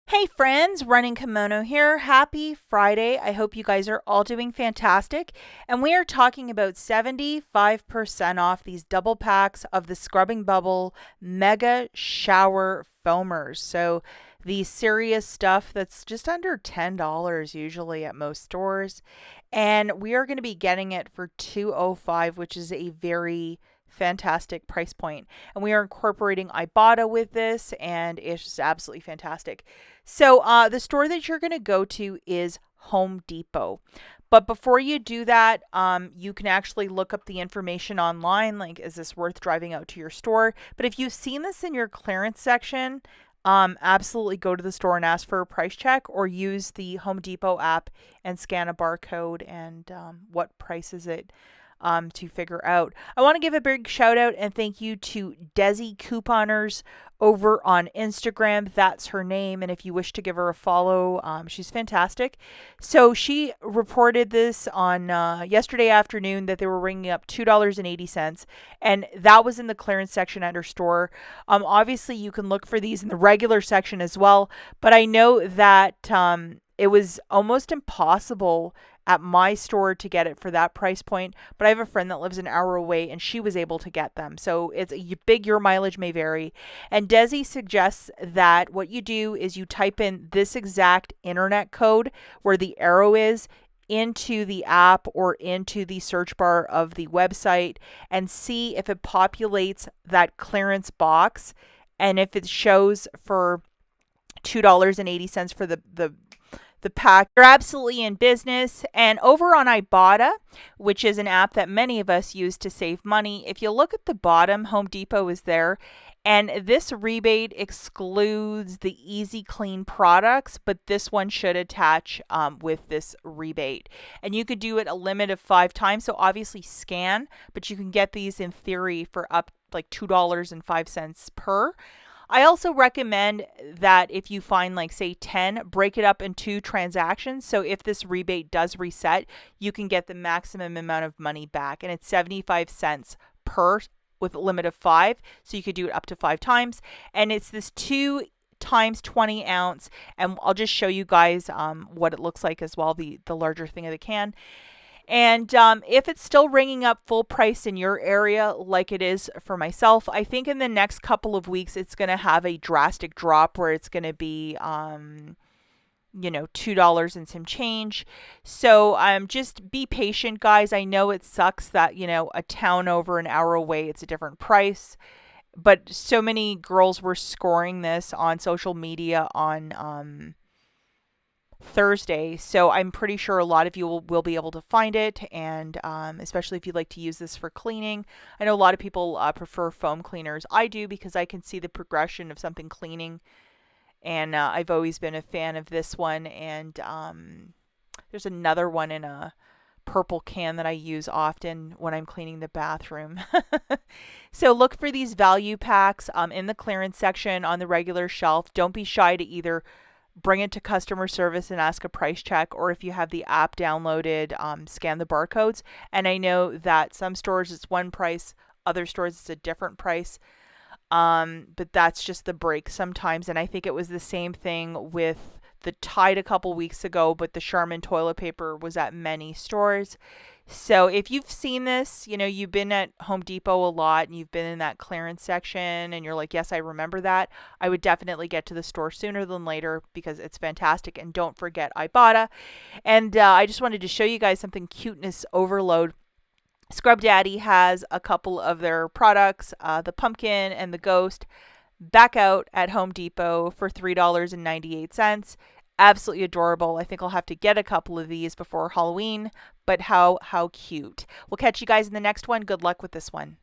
Hey friends, Running Kimono here. Happy Friday. I hope you guys are all doing fantastic. And we are talking about 75% off these double packs of the Scrubbing Bubble Mega Shower Foamers. So the serious stuff that's just under $10 usually at most stores. And we are going to be getting it for $205, which is a very fantastic price point. And we are incorporating IBOTTA with this, and it's just absolutely fantastic. So the store that you're going to go to is Home Depot. But before you do that, you can actually look up the information online. Like, is this worth driving out to your store? But if you've seen this in your clearance section, absolutely go to the store and ask for a price check, or use the Home Depot app and scan a barcode and what price is it to figure out. I want to give a big shout out and thank you to Desi Couponers over on Instagram. That's her name. And if you wish to give her a follow, she's fantastic. So she reported this on yesterday afternoon that they were ringing up $2.80. And that was in the clearance section at her store. Obviously, you can look for these in the regular section as well. But I know that it was almost impossible at my store to get it for that price point, but I have a friend that lives an hour away and she was able to get them. So it's big, your mileage may vary. And Desi suggests that what you do is you type in this exact internet code where the arrow is into the app or into the search bar of the website and see if it populates that clearance box, and if it shows for $2.80 for the pack, you're absolutely in business. And over on IBOTTA, which is an app that many of us use to save money, if you look at the bottom, Home Depot is there. And this rebate excludes the Easy Clean products, but this one should attach with this rebate. And you could do it a limit of 5 times. So obviously scan, but you can get these in theory for up like $2.05 per. I also recommend that if you find, like, say 10, break it up in 2 transactions. So if this rebate does reset, you can get the maximum amount of money back. And it's 75 cents per with a limit of 5. So you could do it up to 5 times. And it's this 2 times 20 ounce. And I'll just show you guys what it looks like as well, the larger thing of the can. And if it's still ringing up full price in your area, like it is for myself, I think in the next couple of weeks, it's going to have a drastic drop where it's going to be, $2 and some change. So just be patient, guys. I know it sucks that, a town over an hour away, it's a different price. But so many girls were scoring this on social media on Thursday, so I'm pretty sure a lot of you will be able to find it, and especially if you'd like to use this for cleaning. I know a lot of people prefer foam cleaners. I do, because I can see the progression of something cleaning, and I've always been a fan of this one. And there's another one in a purple can that I use often when I'm cleaning the bathroom. So look for these value packs in the clearance section on the regular shelf. Don't be shy to either bring it to customer service and ask a price check, or if you have the app downloaded, scan the barcodes. And I know that some stores it's one price, other stores it's a different price. But that's just the break sometimes. And I think it was the same thing with the Tide a couple weeks ago, but the Charmin toilet paper was at many stores. So if you've seen this, you've been at Home Depot a lot and you've been in that clearance section and you're like, yes, I remember that, I would definitely get to the store sooner than later because it's fantastic. And don't forget IBOTTA. And I just wanted to show you guys something, cuteness overload. Scrub Daddy has a couple of their products, the pumpkin and the ghost, back out at Home Depot for $3.98. Absolutely adorable. I think I'll have to get a couple of these before Halloween, but how cute. We'll catch you guys in the next one. Good luck with this one.